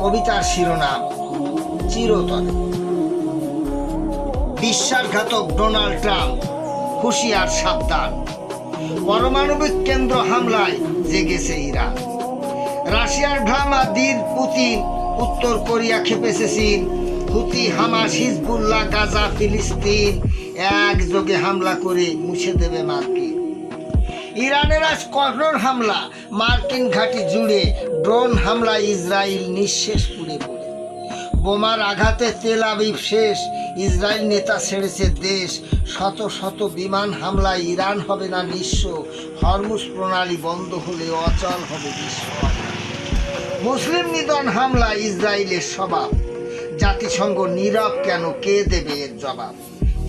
কবিতার শিরোনাম চিরতরে। বিশ্বাসঘাতক ডোনাল্ড ট্রাম্প হুঁশিয়ার সাবধান। পারমাণবিক কেন্দ্র হামলায় জেগেছে ইরান। রাশিয়ার ভ্লাদিমির পুতিন, উত্তর কোরিয়া খেপেছে চীন। হুতি, হামাস, হিজবুল্লাহ, গাজা, ফিলিস্তিন একযোগে হামলা করে মুছে দেবে মার্কিন। ইরানের আজ কঠোর হামলা, মার্কিন ঘাঁটি জুড়ে ড্রোন হামলা, ইসরায়েল নিঃশেষ পুড়ে পড়ে। বোমার আঘাতে তেল আবিব শেষ, ইসরায়েল নেতা ছেড়েছে দেশ। শত শত বিমান হামলায় ইরান হবে না নিঃস্ব। হরমুজ প্রণালী বন্ধ হলে অচল হবে বিশ্ব। মুসলিম নিধন হামলা ইসরায়েলের স্বভাব। জাতিসংঘ নীরব কেন, কে দেবে এর জবাব?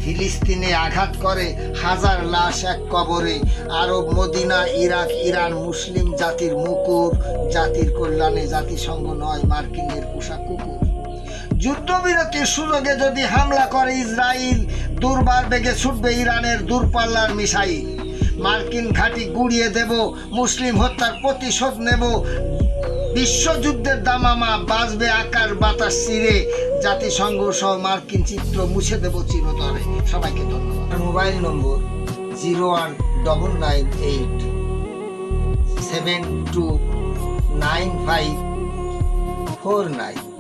ফিলিস্তিনে আঘাত করে হাজার লাশ এক কবরে। আরব, মদিনা, ইরাক, ইরান মুসলিম জাতির মুকুর। জাতির কল্যাণে জাতিসংঘ নয় মার্কিনের পোশাক কুকুর। যুদ্ধবিরতির সুযোগে যদি হামলা করে ইসরায়েল, দুর্বার বেগে ছুটবে ইরানের দূরপাল্লার মিসাইল। মার্কিন ঘাঁটি গুড়িয়ে দেব, মুসলিম হত্যার প্রতিশোধ নেব। বিশ্বযুদ্ধের দামামা বাজবে আকার বাতাস চিরে। জাতিসংঘ সহ মার্কিন চিত্র মুছে দেব চিরতরে। সবাইকে ধন্যবাদ। মোবাইল নম্বর 01998729549।